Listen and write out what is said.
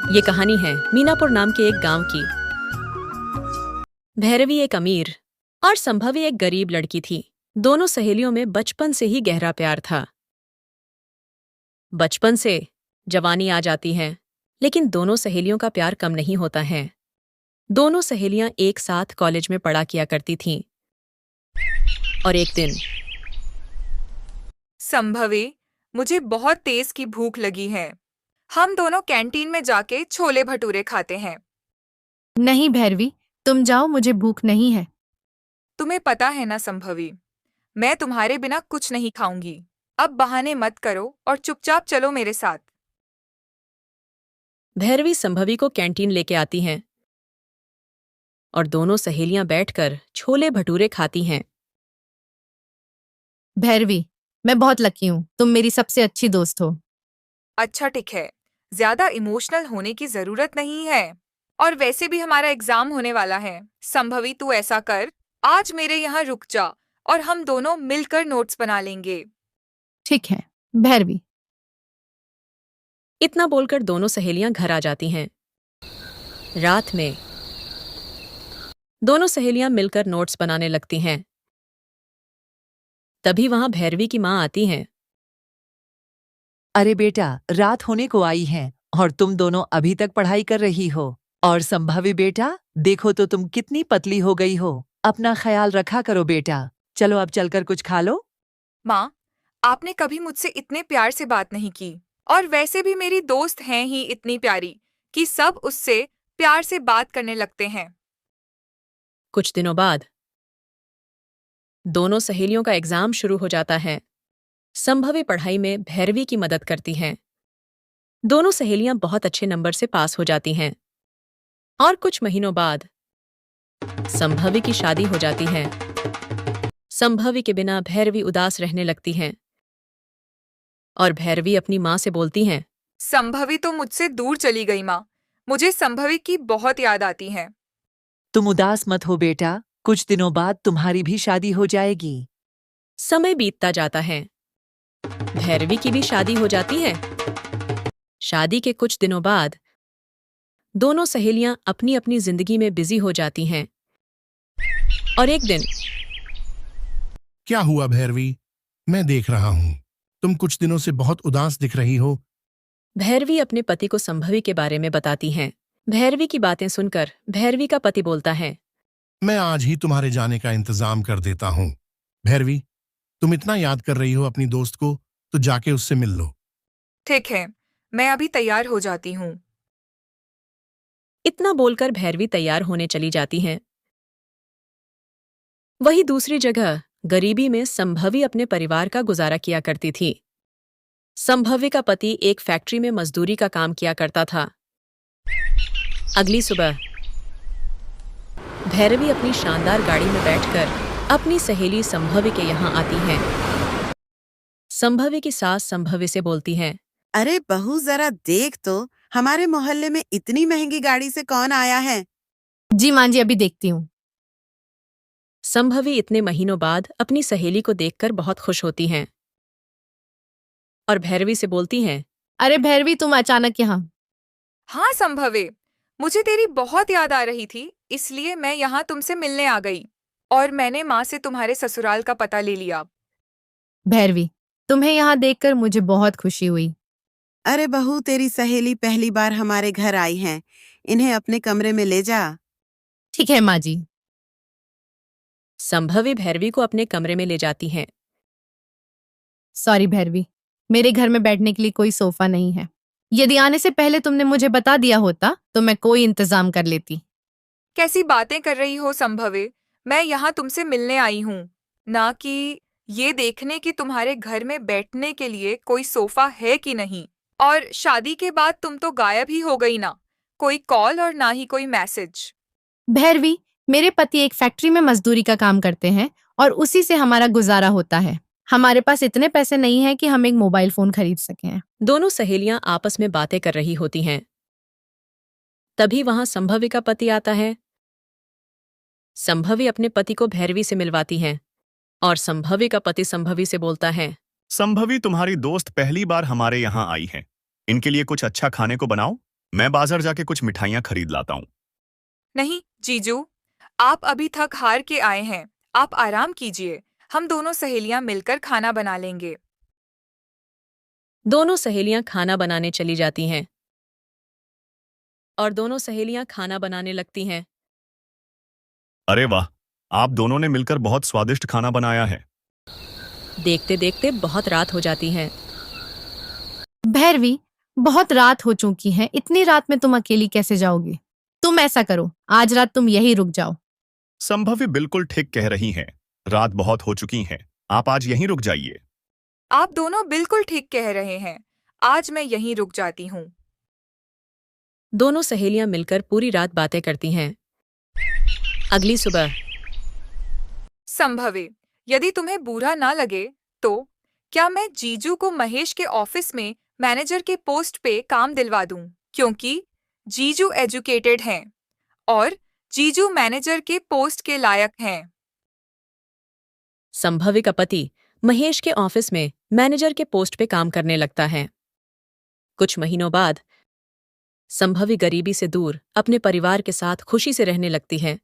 ये कहानी है मीनापुर नाम के एक गांव की। भैरवी एक अमीर और संभवी एक गरीब लड़की थी। दोनों सहेलियों में बचपन से ही गहरा प्यार था। बचपन से जवानी आ जाती है, लेकिन दोनों सहेलियों का प्यार कम नहीं होता है। दोनों सहेलियां एक साथ कॉलेज में पढ़ा किया करती थीं। और एक दिन संभवी, मुझे बहुत तेज की भूख लगी है। हम दोनों कैंटीन में जाके छोले भटूरे खाते हैं। नहीं भैरवी, तुम जाओ, मुझे भूख नहीं है। तुम्हें पता है ना संभवी, मैं तुम्हारे बिना कुछ नहीं खाऊंगी। अब बहाने मत करो और चुपचाप चलो मेरे साथ। भैरवी संभवी को कैंटीन लेके आती हैं और दोनों सहेलियां बैठकर छोले भटूरे खाती हैं। भैरवी, मैं बहुत लकी हूँ, तुम मेरी सबसे अच्छी दोस्त हो। अच्छा ठीक है, ज्यादा इमोशनल होने की जरूरत नहीं है। और वैसे भी हमारा एग्जाम होने वाला है। संभवी, तू ऐसा कर, आज मेरे यहाँ रुक जा और हम दोनों मिलकर नोट्स बना लेंगे। ठीक है भैरवी। इतना बोलकर दोनों सहेलियां घर आ जाती हैं। रात में दोनों सहेलियां मिलकर नोट्स बनाने लगती हैं। तभी वहां भैरवी की मां आती हैं। अरे बेटा, रात होने को आई है और तुम दोनों अभी तक पढ़ाई कर रही हो। और संभवी बेटा, देखो तो तुम कितनी पतली हो गई हो। अपना ख्याल रखा करो बेटा। चलो अब चलकर कुछ खा लो। माँ, आपने कभी मुझसे इतने प्यार से बात नहीं की। और वैसे भी मेरी दोस्त हैं ही इतनी प्यारी कि सब उससे प्यार से बात करने लगते हैं। कुछ दिनों बाद दोनों सहेलियों का एग्जाम शुरू हो जाता है। संभवी पढ़ाई में भैरवी की मदद करती हैं। दोनों सहेलियां बहुत अच्छे नंबर से पास हो जाती हैं। और कुछ महीनों बाद संभवी की शादी हो जाती है। संभवी के बिना भैरवी उदास रहने लगती हैं और भैरवी अपनी मां से बोलती हैं, संभवी तो मुझसे दूर चली गई माँ। मुझे संभवी की बहुत याद आती है। तुम उदास मत हो बेटा, कुछ दिनों बाद तुम्हारी भी शादी हो जाएगी। समय बीतता जाता है। भैरवी की भी शादी हो जाती है। शादी के कुछ दिनों बाद दोनों सहेलियां अपनी अपनी जिंदगी में बिजी हो जाती हैं। और एक दिन क्या हुआ भैरवी? मैं देख रहा हूं तुम कुछ दिनों से बहुत उदास दिख रही हो। भैरवी अपने पति को संभवी के बारे में बताती हैं। भैरवी की बातें सुनकर भैरवी का पति बोलता है, मैं आज ही तुम्हारे जाने का इंतजाम कर देता हूं। भैरवी, तुम इतना याद कर रही हो अपनी दोस्त को, तो जाके उससे मिल लो। ठीक है, मैं अभी तैयार हो जाती हूँ। इतना बोलकर भैरवी तैयार होने चली जाती हैं। वही दूसरी जगह गरीबी में संभवी अपने परिवार का गुजारा किया करती थी। संभवी का पति एक फैक्ट्री में मजदूरी का काम किया करता था। अगली सुबह भैरवी अपनी शानदार गाड़ी में बैठकर अपनी सहेली संभवी के यहाँ आती है। संभवी की सास संभवी से बोलती है, अरे बहू, जरा देख तो, हमारे मोहल्ले में इतनी महंगी गाड़ी से कौन आया है। जी मां जी, अभी देखती हूँ। संभवी इतने महीनों बाद अपनी सहेली को देखकर बहुत खुश होती हैं और भैरवी से बोलती हैं, अरे भैरवी, तुम अचानक यहाँ? हाँ संभवी, मुझे तेरी बहुत याद आ रही थी, इसलिए मैं यहाँ तुमसे मिलने आ गई। और मैंने माँ से तुम्हारे ससुराल का पता ले लिया। भैरवी, तुम्हें यहाँ देखकर मुझे बहुत खुशी हुई। अरे बहू, तेरी सहेली पहली बार हमारे घर आई हैं, इन्हें अपने कमरे में ले जा। ठीक है माँ जी। संभवी भैरवी को अपने कमरे में ले जाती हैं। सॉरी भैरवी, मेरे घर में बैठने के लिए कोई सोफा नहीं है। यदि आने से पहले तुमने मुझे बता दिया होता तो मैं कोई इंतजाम कर लेती। कैसी बातें कर रही हो संभवी? मैं यहाँ तुमसे मिलने आई हूँ, ना कि ये देखने कि तुम्हारे घर में बैठने के लिए कोई सोफा है कि नहीं। और शादी के बाद तुम तो गायब ही हो गई ना, कोई कॉल और ना ही कोई मैसेज। भैरवी, मेरे पति एक फैक्ट्री में मजदूरी का काम करते हैं और उसी से हमारा गुजारा होता है। हमारे पास इतने पैसे नहीं हैं कि हम एक मोबाइल फोन खरीद सकें। दोनों सहेलियां आपस में बातें कर रही होती हैं। तभी वहां संभवी का पति आता है। संभवी अपने पति को भैरवी से मिलवाती हैं और संभवी का पति संभवी से बोलता है, संभवी तुम्हारी दोस्त पहली बार हमारे यहाँ आई है। इनके लिए कुछ अच्छा खाने को बनाओ। मैं बाजार जाके कुछ मिठाइयाँ खरीद लाता हूँ। नहीं जीजू, आप अभी थक हार के आए हैं, आप आराम कीजिए। हम दोनों सहेलियां मिलकर खाना बना लेंगे। दोनों सहेलियां खाना बनाने चली जाती हैं और दोनों सहेलियां खाना बनाने लगती हैं। अरे वाह, आप दोनों ने मिलकर बहुत स्वादिष्ट खाना बनाया है। देखते देखते बहुत रात हो जाती है। भैरवी, बहुत रात हो चुकी है, इतनी रात में तुम अकेली कैसे जाओगी? तुम ऐसा करो, आज रात तुम यहीं रुक जाओ। संभवी बिल्कुल ठीक कह रही हैं। रात बहुत हो चुकी है, आप आज यहीं रुक जाइए। आप दोनों बिल्कुल ठीक कह रहे हैं, आज मैं यहीं रुक जाती हूँ। दोनों सहेलियां मिलकर पूरी रात बातें करती हैं। अगली सुबह संभवे, यदि तुम्हें बुरा ना लगे तो क्या मैं जीजू को महेश के ऑफिस में मैनेजर के पोस्ट पे काम दिलवा दूं, क्योंकि जीजू एजुकेटेड हैं और जीजू मैनेजर के पोस्ट के लायक हैं। संभवी का पति महेश के ऑफिस में मैनेजर के पोस्ट पे काम करने लगता है। कुछ महीनों बाद संभवी गरीबी से दूर अपने परिवार के साथ खुशी से रहने लगती है।